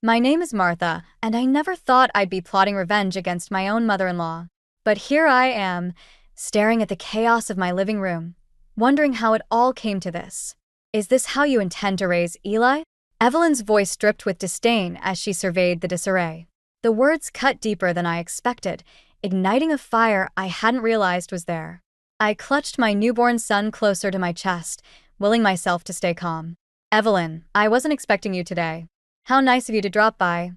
My name is Martha, and I never thought I'd be plotting revenge against my own mother-in-law. But here I am, staring at the chaos of my living room, wondering how it all came to this. Is this how you intend to raise Eli? Evelyn's voice dripped with disdain as she surveyed the disarray. The words cut deeper than I expected, igniting a fire I hadn't realized was there. I clutched my newborn son closer to my chest, willing myself to stay calm. Evelyn, I wasn't expecting you today. How nice of you to drop by.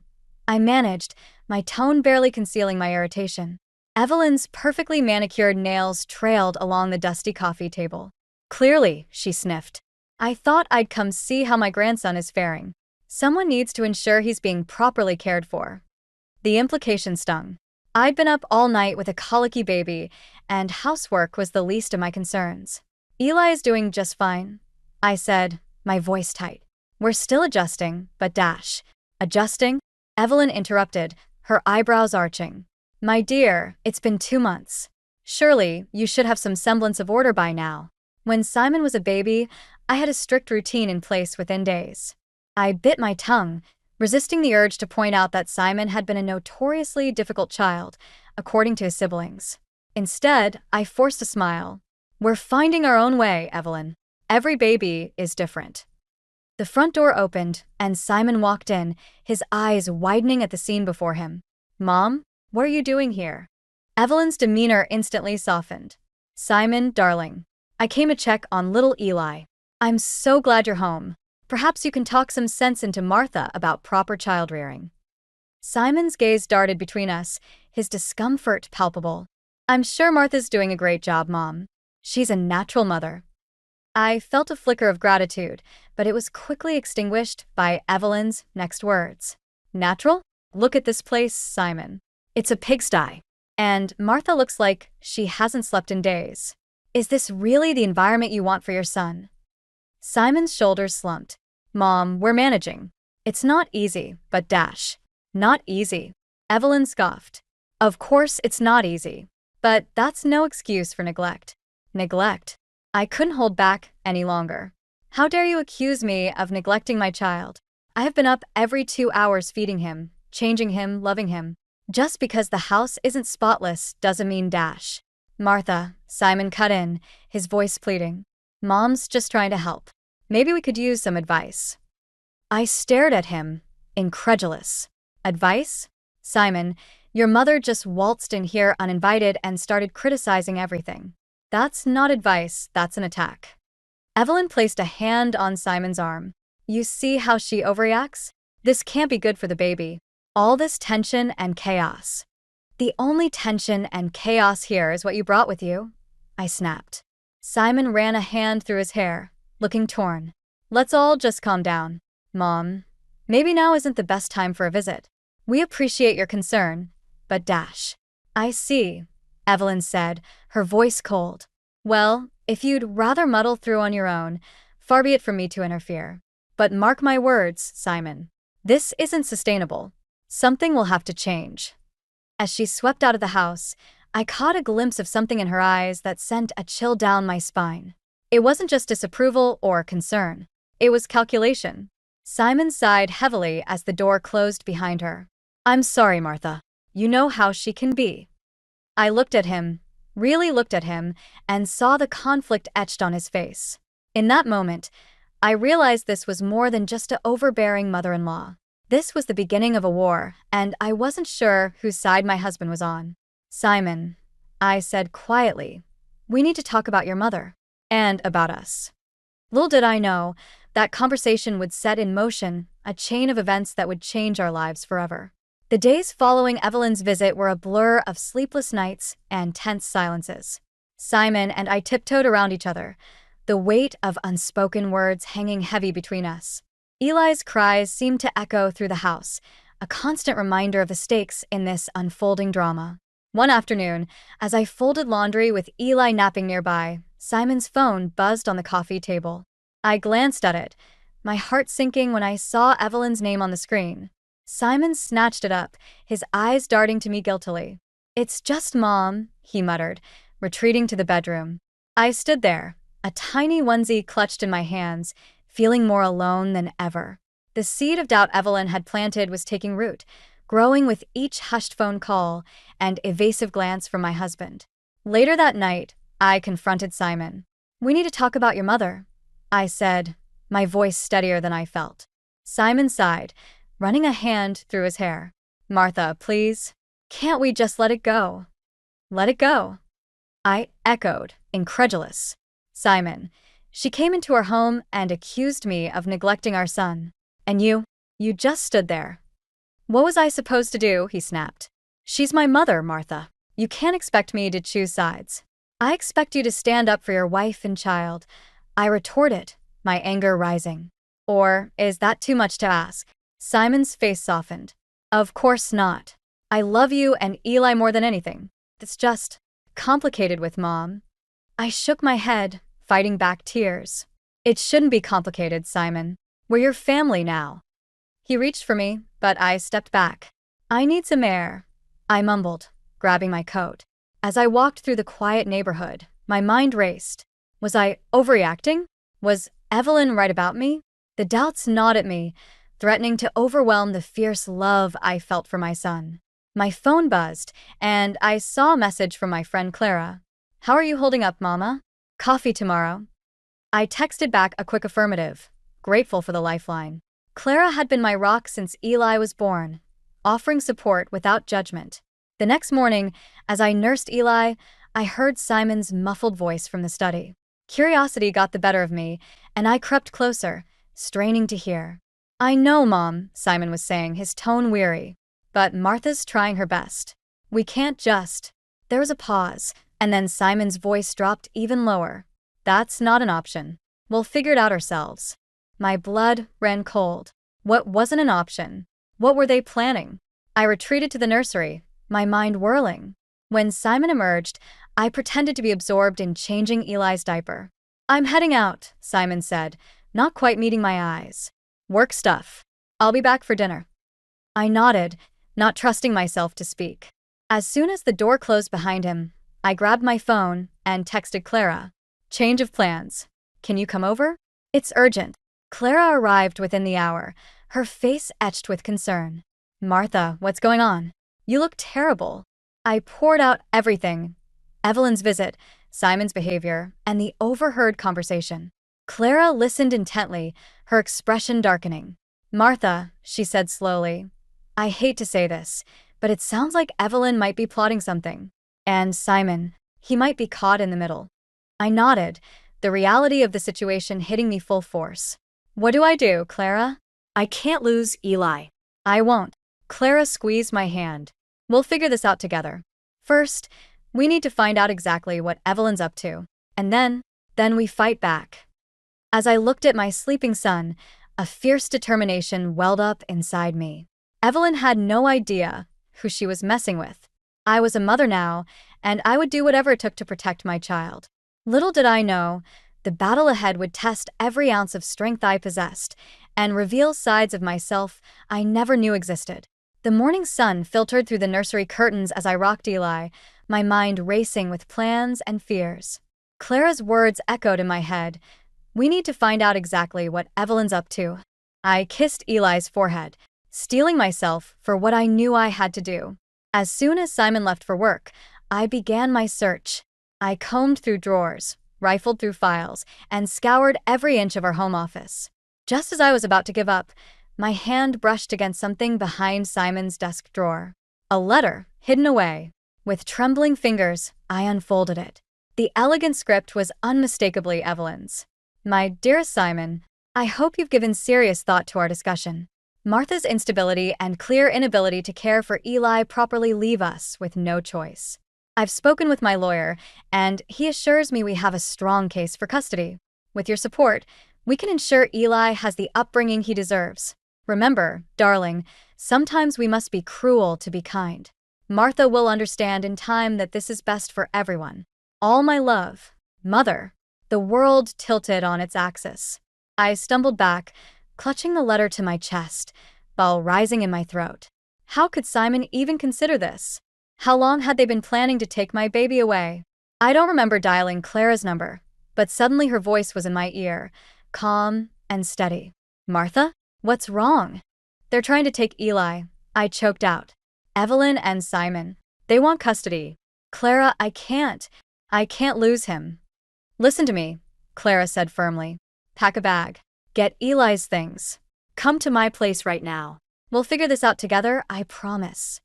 I managed, my tone barely concealing my irritation. Evelyn's perfectly manicured nails trailed along the dusty coffee table. Clearly, she sniffed. I thought I'd come see how my grandson is faring. Someone needs to ensure he's being properly cared for. The implication stung. I'd been up all night with a colicky baby, and housework was the least of my concerns. Eli is doing just fine, I said, my voice tight. We're still adjusting, but Adjusting? Evelyn interrupted, her eyebrows arching. My dear, it's been 2 months. Surely, you should have some semblance of order by now. When Simon was a baby, I had a strict routine in place within days. I bit my tongue, resisting the urge to point out that Simon had been a notoriously difficult child, according to his siblings. Instead, I forced a smile. We're finding our own way, Evelyn. Every baby is different. The front door opened, and Simon walked in, his eyes widening at the scene before him. Mom, what are you doing here? Evelyn's demeanor instantly softened. Simon, darling, I came to check on little Eli. I'm so glad you're home. Perhaps you can talk some sense into Martha about proper child rearing. Simon's gaze darted between us, his discomfort palpable. I'm sure Martha's doing a great job, Mom. She's a natural mother. I felt a flicker of gratitude, but it was quickly extinguished by Evelyn's next words. Natural? Look at this place, Simon. It's a pigsty. And Martha looks like she hasn't slept in days. Is this really the environment you want for your son? Simon's shoulders slumped. Mom, we're managing. It's not easy, but not easy. Evelyn scoffed. Of course it's not easy. But that's no excuse for neglect. Neglect? I couldn't hold back any longer. How dare you accuse me of neglecting my child? I have been up every 2 hours feeding him, changing him, loving him. Just because the house isn't spotless doesn't mean Martha, Simon cut in, his voice pleading. Mom's just trying to help. Maybe we could use some advice. I stared at him, incredulous. Advice? Simon, your mother just waltzed in here uninvited and started criticizing everything. That's not advice, that's an attack. Evelyn placed a hand on Simon's arm. You see how she overreacts? This can't be good for the baby. All this tension and chaos. The only tension and chaos here is what you brought with you, I snapped. Simon ran a hand through his hair, looking torn. Let's all just calm down. Mom, maybe now isn't the best time for a visit. We appreciate your concern, but I see, Evelyn said, her voice cold. Well, if you'd rather muddle through on your own, far be it from me to interfere. But mark my words, Simon. This isn't sustainable. Something will have to change. As she swept out of the house, I caught a glimpse of something in her eyes that sent a chill down my spine. It wasn't just disapproval or concern. It was calculation. Simon sighed heavily as the door closed behind her. I'm sorry, Martha. You know how she can be. I looked at him, really looked at him, and saw the conflict etched on his face. In that moment, I realized this was more than just an overbearing mother-in-law. This was the beginning of a war, and I wasn't sure whose side my husband was on. Simon, I said quietly, we need to talk about your mother. And about us. Little did I know, that conversation would set in motion a chain of events that would change our lives forever. The days following Evelyn's visit were a blur of sleepless nights and tense silences. Simon and I tiptoed around each other, the weight of unspoken words hanging heavy between us. Eli's cries seemed to echo through the house, a constant reminder of the stakes in this unfolding drama. One afternoon, as I folded laundry with Eli napping nearby, Simon's phone buzzed on the coffee table. I glanced at it, my heart sinking when I saw Evelyn's name on the screen. Simon snatched it up, his eyes darting to me guiltily. It's just Mom, he muttered, retreating to the bedroom. I stood there, a tiny onesie clutched in my hands, feeling more alone than ever. The seed of doubt Evelyn had planted was taking root, growing with each hushed phone call and evasive glance from my husband. Later that night, I confronted Simon. "We need to talk about your mother," I said, my voice steadier than I felt. Simon sighed, running a hand through his hair. "Martha, please. Can't we just let it go?" "Let it go?" I echoed, incredulous. "Simon, she came into our home and accused me of neglecting our son. And you just stood there." "What was I supposed to do?" he snapped. "She's my mother, Martha. You can't expect me to choose sides." "I expect you to stand up for your wife and child," I retorted, my anger rising. "Or is that too much to ask?" Simon's face softened. "Of course not. I love you and Eli more than anything. It's just complicated with Mom." I shook my head, fighting back tears. "It shouldn't be complicated, Simon. We're your family now." He reached for me, but I stepped back. "I need some air," I mumbled, grabbing my coat. As I walked through the quiet neighborhood, my mind raced. Was I overreacting? Was Evelyn right about me? The doubts gnawed at me, threatening to overwhelm the fierce love I felt for my son. My phone buzzed, and I saw a message from my friend Clara. "How are you holding up, Mama? Coffee tomorrow?" I texted back a quick affirmative, grateful for the lifeline. Clara had been my rock since Eli was born, offering support without judgment. The next morning, as I nursed Eli, I heard Simon's muffled voice from the study. Curiosity got the better of me, and I crept closer, straining to hear. "I know, Mom," Simon was saying, his tone weary. "But Martha's trying her best. We can't just—" There was a pause, and then Simon's voice dropped even lower. "That's not an option. We'll figure it out ourselves." My blood ran cold. What wasn't an option? What were they planning? I retreated to the nursery, my mind whirling. When Simon emerged, I pretended to be absorbed in changing Eli's diaper. "I'm heading out," Simon said, not quite meeting my eyes. "Work stuff. I'll be back for dinner." I nodded, not trusting myself to speak. As soon as the door closed behind him, I grabbed my phone and texted Clara. "Change of plans. Can you come over? It's urgent." Clara arrived within the hour, her face etched with concern. "Martha, what's going on? You look terrible." I poured out everything: Evelyn's visit, Simon's behavior, and the overheard conversation. Clara listened intently, her expression darkening. "Martha," she said slowly, "I hate to say this, but it sounds like Evelyn might be plotting something. And Simon, he might be caught in the middle." I nodded, the reality of the situation hitting me full force. "What do I do, Clara?" "I can't lose Eli." "I won't." Clara squeezed my hand. "We'll figure this out together. First, we need to find out exactly what Evelyn's up to. And then we fight back." As I looked at my sleeping son, a fierce determination welled up inside me. Evelyn had no idea who she was messing with. I was a mother now, and I would do whatever it took to protect my child. Little did I know, the battle ahead would test every ounce of strength I possessed and reveal sides of myself I never knew existed. The morning sun filtered through the nursery curtains as I rocked Eli, my mind racing with plans and fears. Clara's words echoed in my head. "We need to find out exactly what Evelyn's up to." I kissed Eli's forehead, steeling myself for what I knew I had to do. As soon as Simon left for work, I began my search. I combed through drawers, rifled through files, and scoured every inch of our home office. Just as I was about to give up, my hand brushed against something behind Simon's desk drawer. A letter, hidden away. With trembling fingers, I unfolded it. The elegant script was unmistakably Evelyn's. "My dearest Simon, I hope you've given serious thought to our discussion. Martha's instability and clear inability to care for Eli properly leave us with no choice. I've spoken with my lawyer, and he assures me we have a strong case for custody. With your support, we can ensure Eli has the upbringing he deserves. Remember, darling, sometimes we must be cruel to be kind. Martha will understand in time that this is best for everyone. All my love, Mother." The world tilted on its axis. I stumbled back, clutching the letter to my chest, while rising in my throat. How could Simon even consider this? How long had they been planning to take my baby away? I don't remember dialing Clara's number, but suddenly her voice was in my ear, calm and steady. "Martha? What's wrong? They're trying to take Eli, I choked out. Evelyn and Simon. They want custody. Clara, I can't. I can't lose him. Listen to me, Clara said firmly. Pack a bag. Get Eli's things. Come to my place right now. We'll figure this out together, I promise.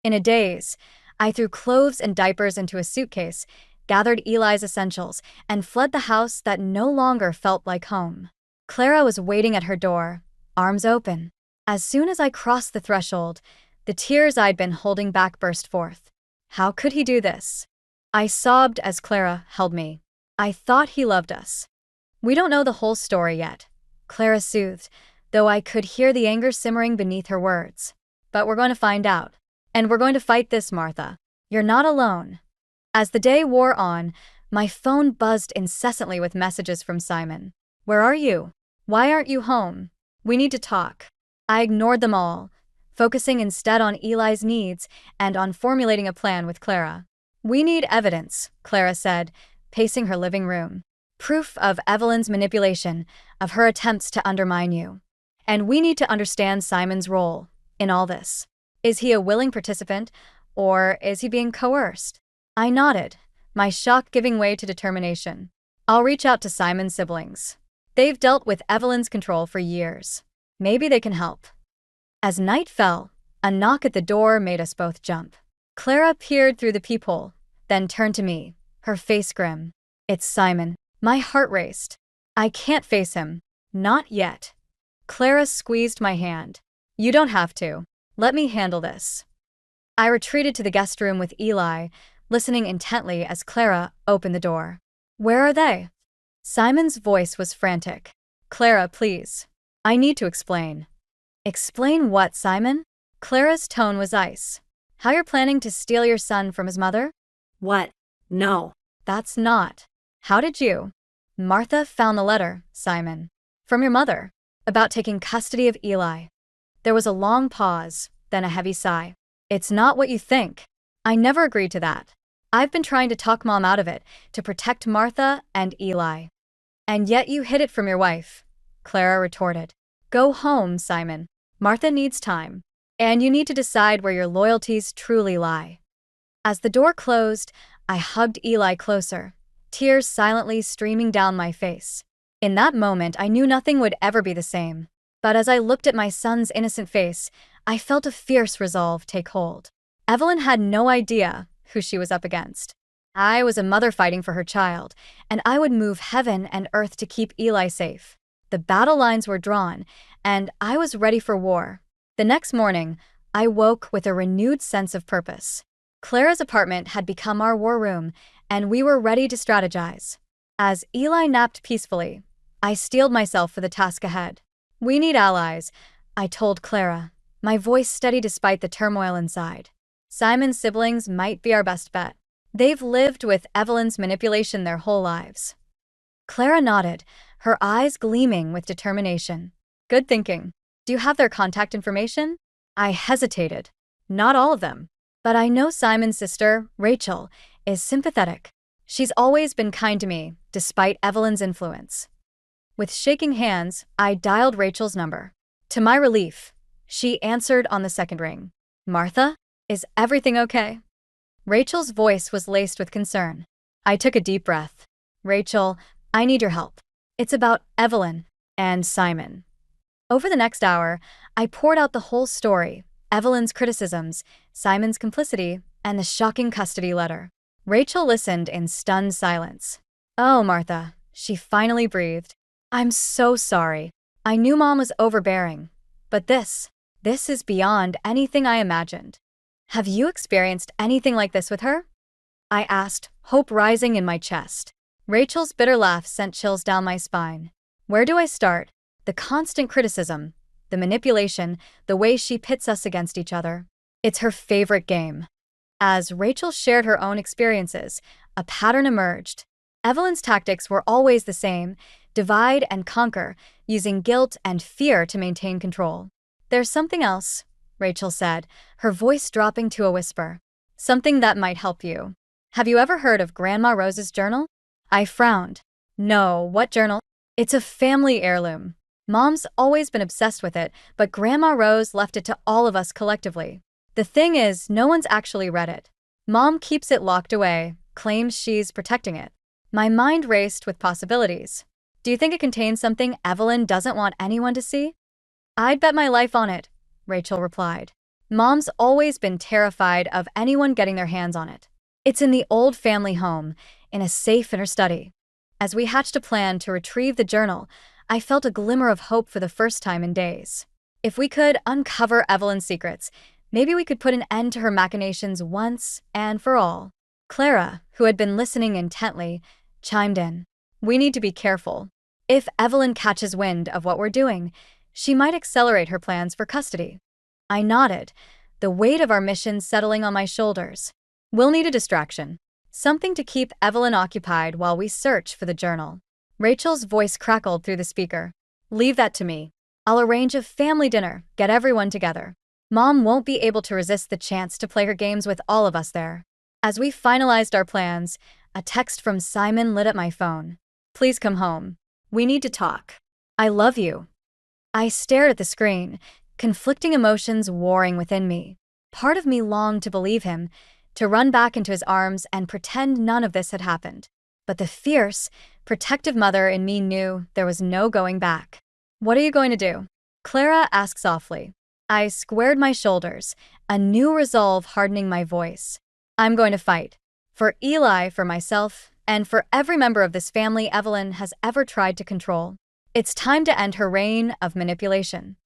In a daze, I threw clothes and diapers into a suitcase, gathered Eli's essentials, and fled the house that no longer felt like home. Clara was waiting at her door, arms open. As soon as I crossed the threshold, the tears I'd been holding back burst forth. How could he do this? I sobbed as Clara held me. I thought he loved us. We don't know the whole story yet, Clara soothed, though I could hear the anger simmering beneath her words. But we're going to find out. And we're going to fight this, Martha. You're not alone. As the day wore on, my phone buzzed incessantly with messages from Simon. Where are you? Why aren't you home? We need to talk. I ignored them all, focusing instead on Eli's needs and on formulating a plan with Clara. We need evidence, Clara said, pacing her living room. Proof of Evelyn's manipulation, of her attempts to undermine you. And we need to understand Simon's role in all this. Is he a willing participant, or is he being coerced? I nodded, my shock giving way to determination. I'll reach out to Simon's siblings. They've dealt with Evelyn's control for years. Maybe they can help. As night fell, a knock at the door made us both jump. Clara peered through the peephole, then turned to me, her face grim. It's Simon. My heart raced. I can't face him. Not yet. Clara squeezed my hand. You don't have to. Let me handle this. I retreated to the guest room with Eli, listening intently as Clara opened the door. Where are they? Simon's voice was frantic. Clara, please. I need to explain. Explain what, Simon? Clara's tone was ice. How you're planning to steal your son from his mother? What? No. That's not. How did you? Martha found the letter, Simon. From your mother. About taking custody of Eli. There was a long pause, then a heavy sigh. It's not what you think. I never agreed to that. I've been trying to talk Mom out of it, to protect Martha and Eli. And yet you hid it from your wife, Clara retorted. Go home, Simon. Martha needs time. And you need to decide where your loyalties truly lie. As the door closed, I hugged Eli closer, tears silently streaming down my face. In that moment, I knew nothing would ever be the same. But as I looked at my son's innocent face, I felt a fierce resolve take hold. Evelyn had no idea who she was up against. I was a mother fighting for her child, and I would move heaven and earth to keep Eli safe. The battle lines were drawn, and I was ready for war. The next morning, I woke with a renewed sense of purpose. Clara's apartment had become our war room, and we were ready to strategize. As Eli napped peacefully, I steeled myself for the task ahead. We need allies, I told Clara, my voice steady despite the turmoil inside. Simon's siblings might be our best bet. They've lived with Evelyn's manipulation their whole lives. Clara nodded, her eyes gleaming with determination. Good thinking. Do you have their contact information? I hesitated. Not all of them. But I know Simon's sister, Rachel, is sympathetic. She's always been kind to me, despite Evelyn's influence. With shaking hands, I dialed Rachel's number. To my relief, she answered on the second ring. Martha, is everything okay? Rachel's voice was laced with concern. I took a deep breath. Rachel, I need your help. It's about Evelyn and Simon. Over the next hour, I poured out the whole story, Evelyn's criticisms, Simon's complicity, and the shocking custody letter. Rachel listened in stunned silence. Oh, Martha, she finally breathed. I'm so sorry. I knew Mom was overbearing. But this is beyond anything I imagined. Have you experienced anything like this with her? I asked, hope rising in my chest. Rachel's bitter laugh sent chills down my spine. Where do I start? The constant criticism, the manipulation, the way she pits us against each other. It's her favorite game. As Rachel shared her own experiences, a pattern emerged. Evelyn's tactics were always the same: divide and conquer, using guilt and fear to maintain control. There's something else, Rachel said, her voice dropping to a whisper. Something that might help you. Have you ever heard of Grandma Rose's journal? I frowned. No, what journal? It's a family heirloom. Mom's always been obsessed with it, but Grandma Rose left it to all of us collectively. The thing is, no one's actually read it. Mom keeps it locked away, claims she's protecting it. My mind raced with possibilities. Do you think it contains something Evelyn doesn't want anyone to see? I'd bet my life on it, Rachel replied. Mom's always been terrified of anyone getting their hands on it. It's in the old family home, in a safe in her study. As we hatched a plan to retrieve the journal, I felt a glimmer of hope for the first time in days. If we could uncover Evelyn's secrets, maybe we could put an end to her machinations once and for all. Clara, who had been listening intently, chimed in. We need to be careful. If Evelyn catches wind of what we're doing, she might accelerate her plans for custody. I nodded, the weight of our mission settling on my shoulders. We'll need a distraction. Something to keep Evelyn occupied while we search for the journal. Rachel's voice crackled through the speaker. Leave that to me. I'll arrange a family dinner, get everyone together. Mom won't be able to resist the chance to play her games with all of us there. As we finalized our plans, a text from Simon lit up my phone. Please come home. We need to talk. I love you. I stared at the screen, conflicting emotions warring within me. Part of me longed to believe him, to run back into his arms and pretend none of this had happened. But the fierce, protective mother in me knew there was no going back. What are you going to do? Clara asked softly. I squared my shoulders, a new resolve hardening my voice. I'm going to fight. For Eli, for myself, and for every member of this family Evelyn has ever tried to control. It's time to end her reign of manipulation.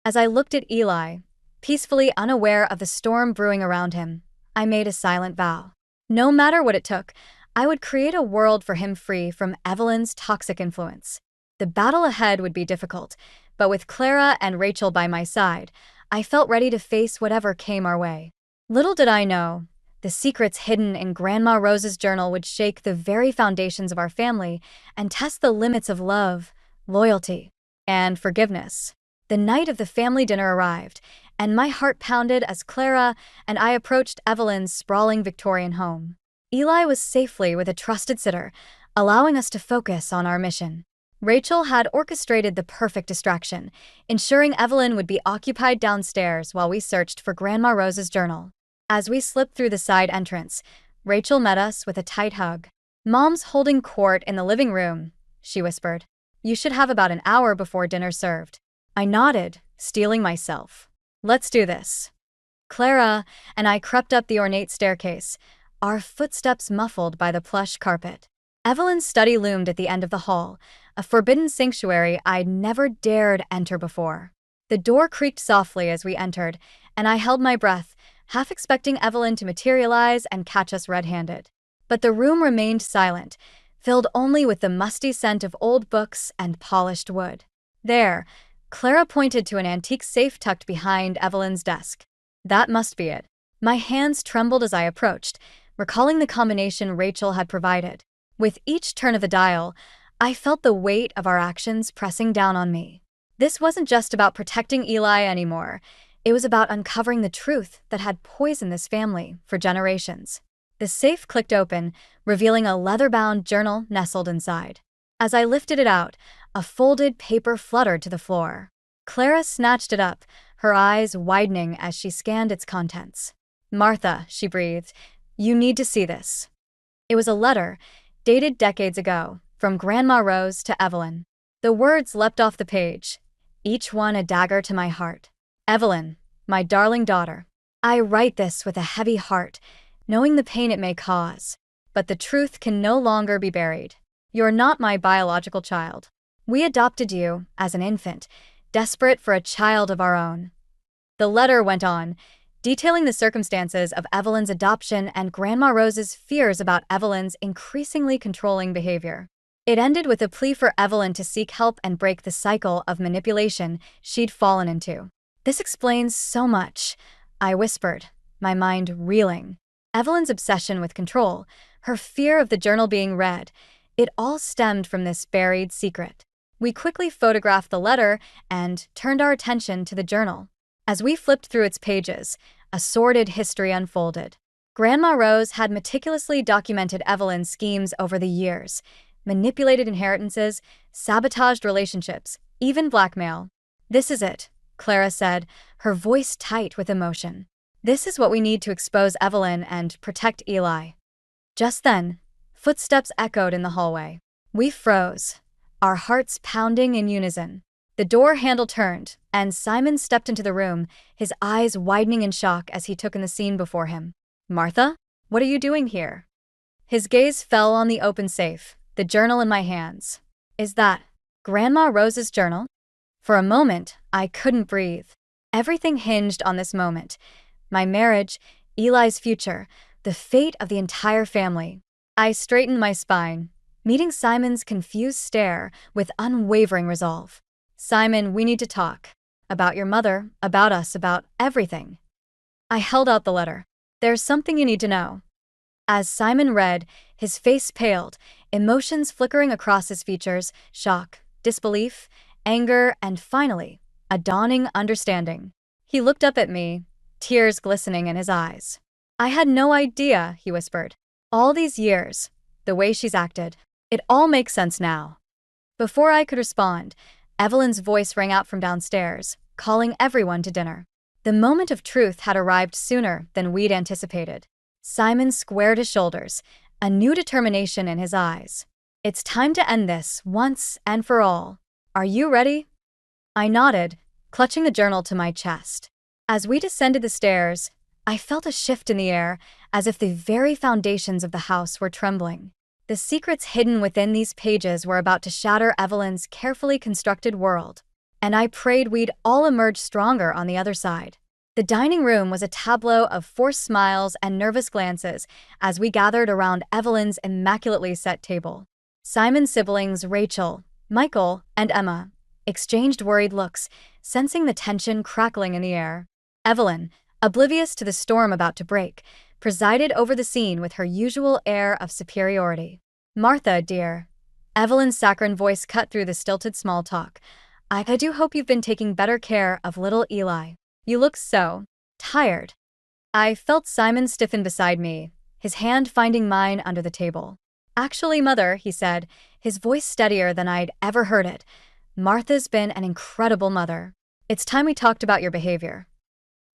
As I looked at Eli, peacefully unaware of the storm brewing around him, I made a silent vow. No matter what it took, I would create a world for him free from Evelyn's toxic influence. The battle ahead would be difficult, but with Clara and Rachel by my side, I felt ready to face whatever came our way. Little did I know, the secrets hidden in Grandma Rose's journal would shake the very foundations of our family and test the limits of love, loyalty, and forgiveness. The night of the family dinner arrived, and my heart pounded as Clara and I approached Evelyn's sprawling Victorian home. Eli was safely with a trusted sitter, allowing us to focus on our mission. Rachel had orchestrated the perfect distraction, ensuring Evelyn would be occupied downstairs while we searched for Grandma Rose's journal. As we slipped through the side entrance, Rachel met us with a tight hug. Mom's holding court in the living room, she whispered. You should have about an hour before dinner's served. I nodded, steeling myself. Let's do this. Clara and I crept up the ornate staircase, our footsteps muffled by the plush carpet. Evelyn's study loomed at the end of the hall, a forbidden sanctuary I'd never dared enter before. The door creaked softly as we entered, and I held my breath, half expecting Evelyn to materialize and catch us red-handed. But the room remained silent, filled only with the musty scent of old books and polished wood. There, Clara pointed to an antique safe tucked behind Evelyn's desk. That must be it. My hands trembled as I approached, recalling the combination Rachel had provided. With each turn of the dial, I felt the weight of our actions pressing down on me. This wasn't just about protecting Eli anymore. It was about uncovering the truth that had poisoned this family for generations. The safe clicked open, revealing a leather-bound journal nestled inside. As I lifted it out, a folded paper fluttered to the floor. Clara snatched it up, her eyes widening as she scanned its contents. Martha, she breathed, you need to see this. It was a letter, dated decades ago, from Grandma Rose to Evelyn. The words leapt off the page, each one a dagger to my heart. Evelyn, my darling daughter. I write this with a heavy heart, knowing the pain it may cause. But the truth can no longer be buried. You're not my biological child. We adopted you as an infant, desperate for a child of our own. The letter went on, detailing the circumstances of Evelyn's adoption and Grandma Rose's fears about Evelyn's increasingly controlling behavior. It ended with a plea for Evelyn to seek help and break the cycle of manipulation she'd fallen into. This explains so much, I whispered, my mind reeling. Evelyn's obsession with control, her fear of the journal being read, it all stemmed from this buried secret. We quickly photographed the letter and turned our attention to the journal. As we flipped through its pages, a sordid history unfolded. Grandma Rose had meticulously documented Evelyn's schemes over the years, manipulated inheritances, sabotaged relationships, even blackmail. This is it, Clara said, her voice tight with emotion. This is what we need to expose Evelyn and protect Eli. Just then, footsteps echoed in the hallway. We froze, our hearts pounding in unison. The door handle turned, and Simon stepped into the room, his eyes widening in shock as he took in the scene before him. Martha? What are you doing here? His gaze fell on the open safe, the journal in my hands. Is that Grandma Rose's journal? For a moment, I couldn't breathe. Everything hinged on this moment. My marriage, Eli's future, the fate of the entire family. I straightened my spine, meeting Simon's confused stare with unwavering resolve. Simon, we need to talk. About your mother, about us, about everything. I held out the letter. There's something you need to know. As Simon read, his face paled, emotions flickering across his features, shock, disbelief, anger, and finally, a dawning understanding. He looked up at me, tears glistening in his eyes. I had no idea, he whispered. All these years, the way she's acted, it all makes sense now. Before I could respond, Evelyn's voice rang out from downstairs, calling everyone to dinner. The moment of truth had arrived sooner than we'd anticipated. Simon squared his shoulders, a new determination in his eyes. It's time to end this, once and for all. Are you ready? I nodded, clutching the journal to my chest. As we descended the stairs, I felt a shift in the air, as if the very foundations of the house were trembling. The secrets hidden within these pages were about to shatter Evelyn's carefully constructed world, and I prayed we'd all emerge stronger on the other side. The dining room was a tableau of forced smiles and nervous glances as we gathered around Evelyn's immaculately set table. Simon's siblings, Rachel, Michael, and Emma, exchanged worried looks, sensing the tension crackling in the air. Evelyn, oblivious to the storm about to break, presided over the scene with her usual air of superiority. Martha, dear. Evelyn's saccharine voice cut through the stilted small talk. I do hope you've been taking better care of little Eli. You look so tired. I felt Simon stiffen beside me, his hand finding mine under the table. Actually, Mother, he said, his voice steadier than I'd ever heard it. Martha's been an incredible mother. It's time we talked about your behavior.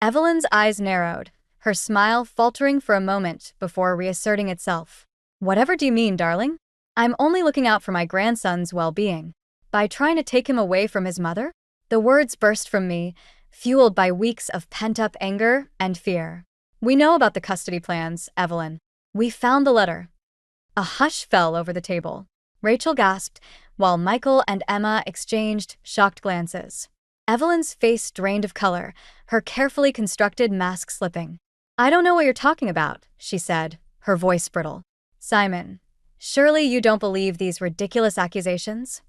Evelyn's eyes narrowed, her smile faltering for a moment before reasserting itself. Whatever do you mean, darling? I'm only looking out for my grandson's well-being. By trying to take him away from his mother? The words burst from me, fueled by weeks of pent-up anger and fear. We know about the custody plans, Evelyn. We found the letter. A hush fell over the table. Rachel gasped, while Michael and Emma exchanged shocked glances. Evelyn's face drained of color, her carefully constructed mask slipping. I don't know what you're talking about, she said, her voice brittle. Simon, surely you don't believe these ridiculous accusations?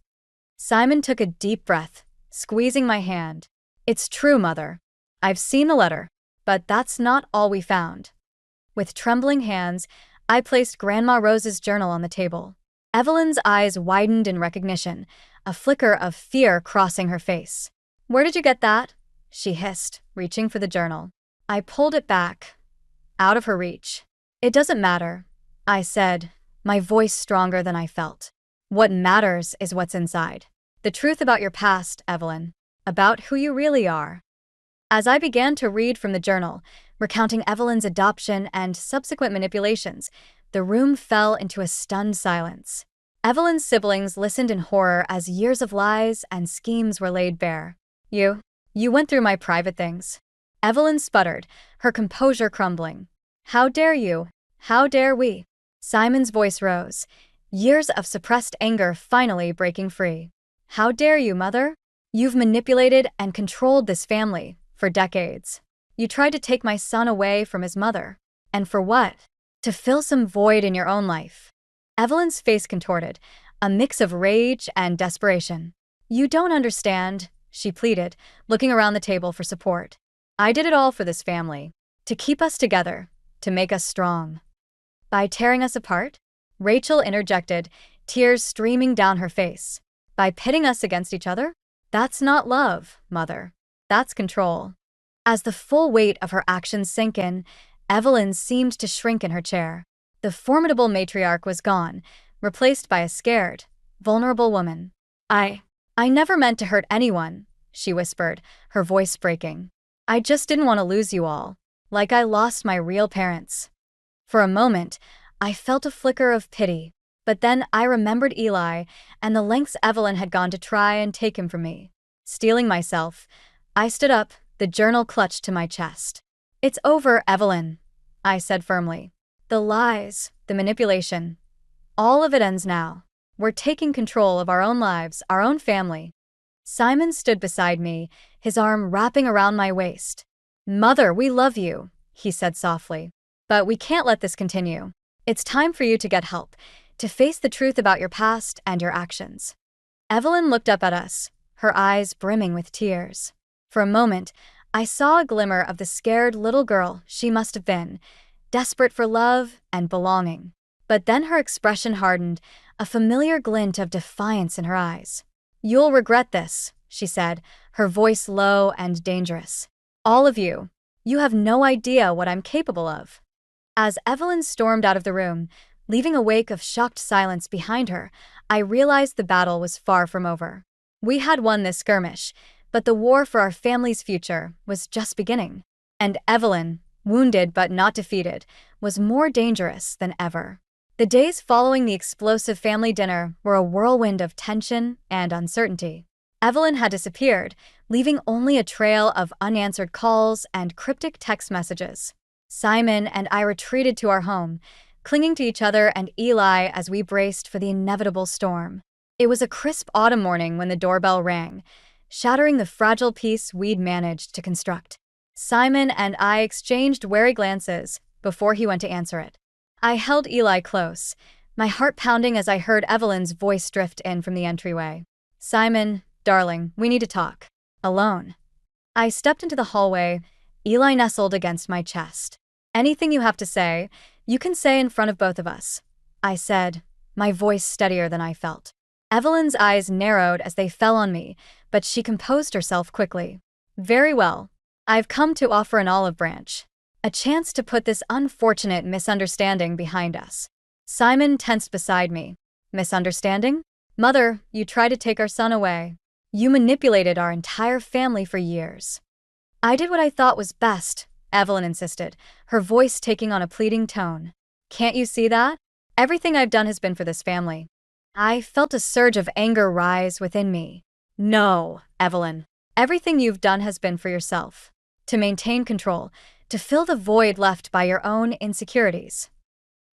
Simon took a deep breath, squeezing my hand. It's true, Mother. I've seen the letter, but that's not all we found. With trembling hands, I placed Grandma Rose's journal on the table. Evelyn's eyes widened in recognition, a flicker of fear crossing her face. Where did you get that? She hissed, reaching for the journal. I pulled it back, out of her reach. It doesn't matter, I said, my voice stronger than I felt. What matters is what's inside. The truth about your past, Evelyn. About who you really are. As I began to read from the journal, recounting Evelyn's adoption and subsequent manipulations, the room fell into a stunned silence. Evelyn's siblings listened in horror as years of lies and schemes were laid bare. You went through my private things. Evelyn sputtered, her composure crumbling. How dare you? How dare we? Simon's voice rose, years of suppressed anger finally breaking free. How dare you, Mother? You've manipulated and controlled this family for decades. You tried to take my son away from his mother. And for what? To fill some void in your own life. Evelyn's face contorted, a mix of rage and desperation. You don't understand, she pleaded, looking around the table for support. I did it all for this family. To keep us together. To make us strong. By tearing us apart? Rachel interjected, tears streaming down her face. By pitting us against each other? That's not love, Mother. That's control. As the full weight of her actions sank in, Evelyn seemed to shrink in her chair. The formidable matriarch was gone, replaced by a scared, vulnerable woman. I never meant to hurt anyone, she whispered, her voice breaking. I just didn't want to lose you all, like I lost my real parents. For a moment, I felt a flicker of pity, but then I remembered Eli and the lengths Evelyn had gone to try and take him from me. Steeling myself, I stood up, the journal clutched to my chest. It's over, Evelyn, I said firmly. The lies, the manipulation, all of it ends now. We're taking control of our own lives, our own family. Simon stood beside me, his arm wrapping around my waist. Mother, we love you, he said softly. But we can't let this continue. It's time for you to get help, to face the truth about your past and your actions. Evelyn looked up at us, her eyes brimming with tears. For a moment, I saw a glimmer of the scared little girl she must have been, desperate for love and belonging. But then her expression hardened, a familiar glint of defiance in her eyes. You'll regret this, she said, her voice low and dangerous. All of you. You have no idea what I'm capable of. As Evelyn stormed out of the room, leaving a wake of shocked silence behind her, I realized the battle was far from over. We had won this skirmish, but the war for our family's future was just beginning. And Evelyn, wounded but not defeated, was more dangerous than ever. The days following the explosive family dinner were a whirlwind of tension and uncertainty. Evelyn had disappeared, leaving only a trail of unanswered calls and cryptic text messages. Simon and I retreated to our home, clinging to each other and Eli as we braced for the inevitable storm. It was a crisp autumn morning when the doorbell rang, shattering the fragile peace we'd managed to construct. Simon and I exchanged wary glances before he went to answer it. I held Eli close, my heart pounding as I heard Evelyn's voice drift in from the entryway. Simon, darling, we need to talk. Alone. I stepped into the hallway, Eli nestled against my chest. Anything you have to say, you can say in front of both of us, I said, my voice steadier than I felt. Evelyn's eyes narrowed as they fell on me, but she composed herself quickly. Very well. I've come to offer an olive branch. A chance to put this unfortunate misunderstanding behind us. Simon tensed beside me. Misunderstanding? Mother, you tried to take our son away. You manipulated our entire family for years. I did what I thought was best, Evelyn insisted, her voice taking on a pleading tone. Can't you see that? Everything I've done has been for this family. I felt a surge of anger rise within me. No, Evelyn. Everything you've done has been for yourself. To maintain control, to fill the void left by your own insecurities.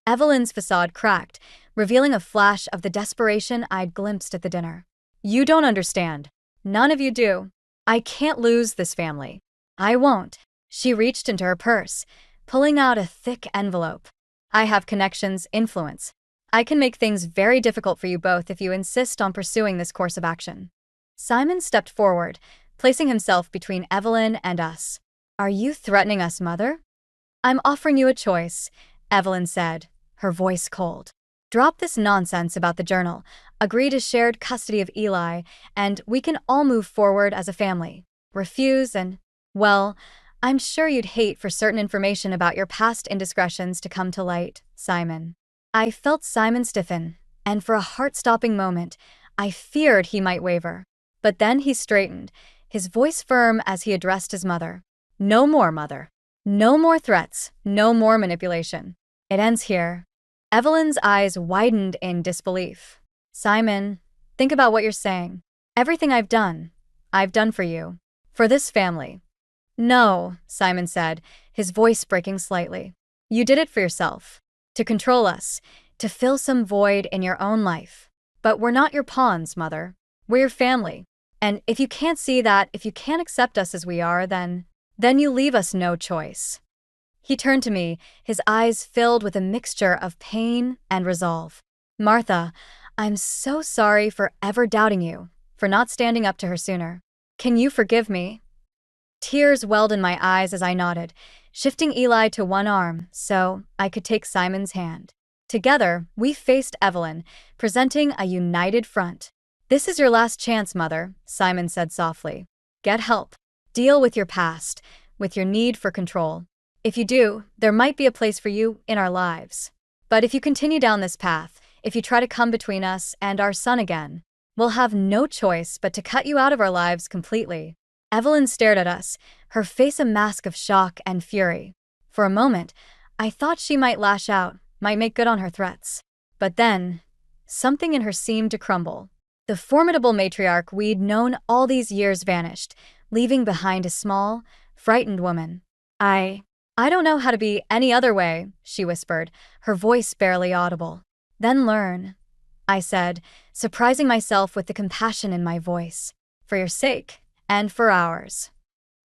Evelyn's facade cracked, revealing a flash of the desperation I'd glimpsed at the dinner. You don't understand. None of you do. I can't lose this family. I won't. She reached into her purse, pulling out a thick envelope. I have connections, influence. I can make things very difficult for you both if you insist on pursuing this course of action. Simon stepped forward, placing himself between Evelyn and us. Are you threatening us, Mother? I'm offering you a choice, Evelyn said, her voice cold. Drop this nonsense about the journal, agree to shared custody of Eli, and we can all move forward as a family. Refuse and, well, I'm sure you'd hate for certain information about your past indiscretions to come to light, Simon. I felt Simon stiffen, and for a heart-stopping moment, I feared he might waver. But then he straightened, his voice firm as he addressed his mother. No more, Mother. No more threats, no more manipulation. It ends here. Evelyn's eyes widened in disbelief. Simon, think about what you're saying. Everything I've done for you. For this family. No, Simon said, his voice breaking slightly. You did it for yourself. To control us. To fill some void in your own life. But we're not your pawns, Mother. We're your family. And if you can't see that, if you can't accept us as we are, then you leave us no choice. He turned to me, his eyes filled with a mixture of pain and resolve. Martha, I'm so sorry for ever doubting you, for not standing up to her sooner. Can you forgive me? Tears welled in my eyes as I nodded, shifting Eli to one arm so I could take Simon's hand. Together, we faced Evelyn, presenting a united front. This is your last chance, Mother, Simon said softly. Get help. Deal with your past, with your need for control. If you do, there might be a place for you in our lives. But if you continue down this path, if you try to come between us and our son again, We'll have no choice but to cut you out of our lives completely." Evelyn stared at us, her face a mask of shock and fury. For a moment, I thought she might lash out, might make good on her threats. But then, something in her seemed to crumble. The formidable matriarch we'd known all these years vanished, leaving behind a small, frightened woman. I don't know how to be any other way," she whispered, her voice barely audible. "Then learn," I said, surprising myself with the compassion in my voice. "For your sake, and for ours."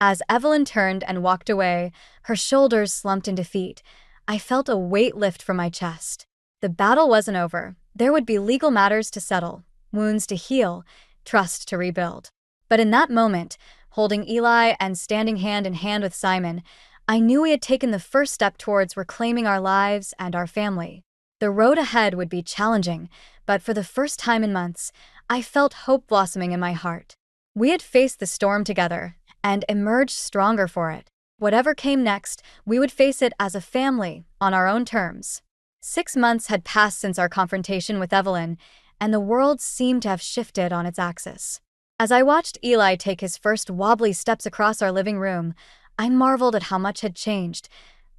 As Evelyn turned and walked away, her shoulders slumped in defeat, I felt a weight lift from my chest. The battle wasn't over. There would be legal matters to settle, wounds to heal, trust to rebuild. But in that moment, holding Eli and standing hand in hand with Simon, I knew we had taken the first step towards reclaiming our lives and our family. The road ahead would be challenging, but for the first time in months, I felt hope blossoming in my heart. We had faced the storm together and emerged stronger for it. Whatever came next, we would face it as a family, on our own terms. 6 months had passed since our confrontation with Evelyn, and the world seemed to have shifted on its axis. As I watched Eli take his first wobbly steps across our living room, I marveled at how much had changed,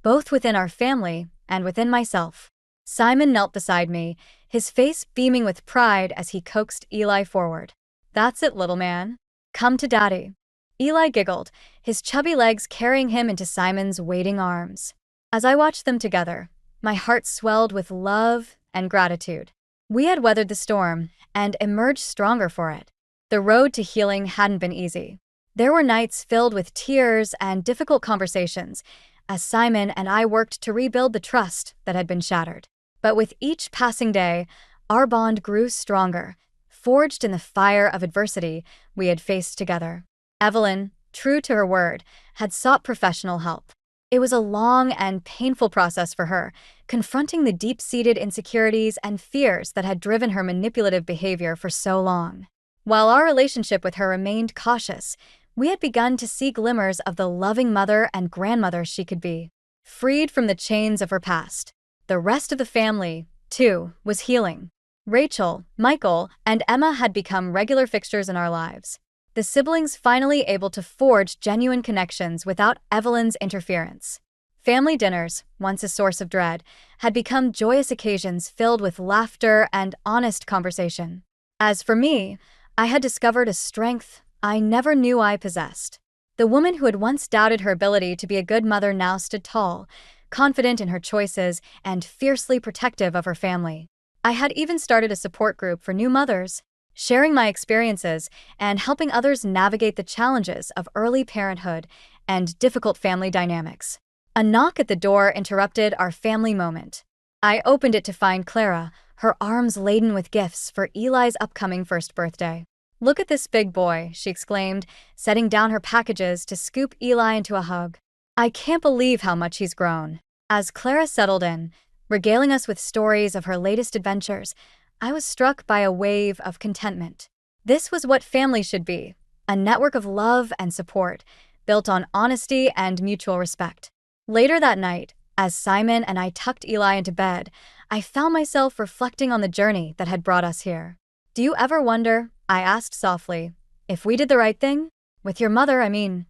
both within our family and within myself. Simon knelt beside me, his face beaming with pride as he coaxed Eli forward. "That's it, little man. Come to Daddy." Eli giggled, his chubby legs carrying him into Simon's waiting arms. As I watched them together, my heart swelled with love and gratitude. We had weathered the storm and emerged stronger for it. The road to healing hadn't been easy. There were nights filled with tears and difficult conversations as Simon and I worked to rebuild the trust that had been shattered. But with each passing day, our bond grew stronger, forged in the fire of adversity we had faced together. Evelyn, true to her word, had sought professional help. It was a long and painful process for her, confronting the deep-seated insecurities and fears that had driven her manipulative behavior for so long. While our relationship with her remained cautious, we had begun to see glimmers of the loving mother and grandmother she could be. Freed from the chains of her past, the rest of the family, too, was healing. Rachel, Michael, and Emma had become regular fixtures in our lives. The siblings finally able to forge genuine connections without Evelyn's interference. Family dinners, once a source of dread, had become joyous occasions filled with laughter and honest conversation. As for me, I had discovered a strength I never knew I possessed. The woman who had once doubted her ability to be a good mother now stood tall, confident in her choices and fiercely protective of her family. I had even started a support group for new mothers, sharing my experiences and helping others navigate the challenges of early parenthood and difficult family dynamics. A knock at the door interrupted our family moment. I opened it to find Clara, her arms laden with gifts for Eli's upcoming first birthday. "Look at this big boy," she exclaimed, setting down her packages to scoop Eli into a hug. "I can't believe how much he's grown." As Clara settled in, regaling us with stories of her latest adventures, I was struck by a wave of contentment. This was what family should be, a network of love and support, built on honesty and mutual respect. Later that night, as Simon and I tucked Eli into bed, I found myself reflecting on the journey that had brought us here. "Do you ever wonder," I asked softly, "if we did the right thing? With your mother, I mean."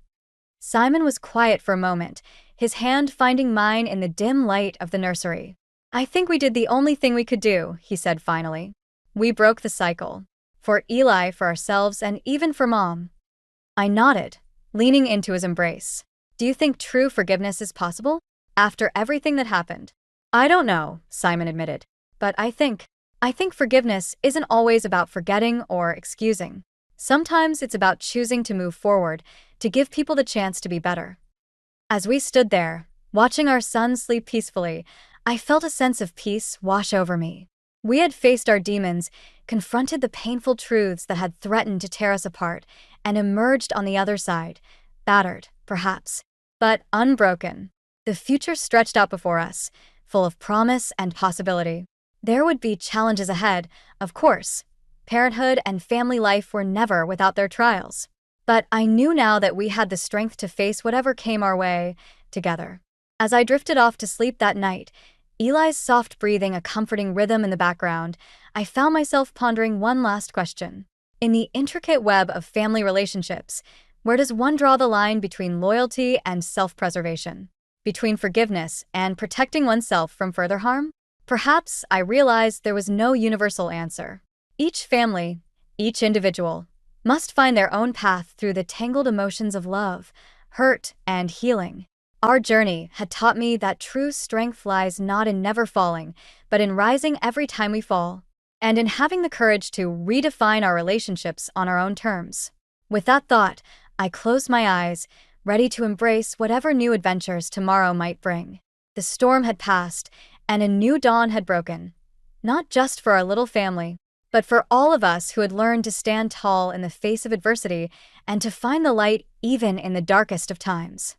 Simon was quiet for a moment, his hand finding mine in the dim light of the nursery. "I think we did the only thing we could do," he said finally. "We broke the cycle. For Eli, for ourselves, and even for Mom." I nodded, leaning into his embrace. "Do you think true forgiveness is possible? After everything that happened?" "I don't know," Simon admitted. "But I think forgiveness isn't always about forgetting or excusing. Sometimes it's about choosing to move forward, to give people the chance to be better." As we stood there, watching our son sleep peacefully, I felt a sense of peace wash over me. We had faced our demons, confronted the painful truths that had threatened to tear us apart, and emerged on the other side, battered, perhaps, but unbroken. The future stretched out before us, full of promise and possibility. There would be challenges ahead, of course. Parenthood and family life were never without their trials. But I knew now that we had the strength to face whatever came our way, together. As I drifted off to sleep that night, Eli's soft breathing a comforting rhythm in the background, I found myself pondering one last question. In the intricate web of family relationships, where does one draw the line between loyalty and self-preservation? Between forgiveness and protecting oneself from further harm? Perhaps I realized there was no universal answer. Each family, each individual, must find their own path through the tangled emotions of love, hurt, and healing. Our journey had taught me that true strength lies not in never falling, but in rising every time we fall, and in having the courage to redefine our relationships on our own terms. With that thought, I closed my eyes, ready to embrace whatever new adventures tomorrow might bring. The storm had passed, and a new dawn had broken, not just for our little family, but for all of us who had learned to stand tall in the face of adversity and to find the light even in the darkest of times.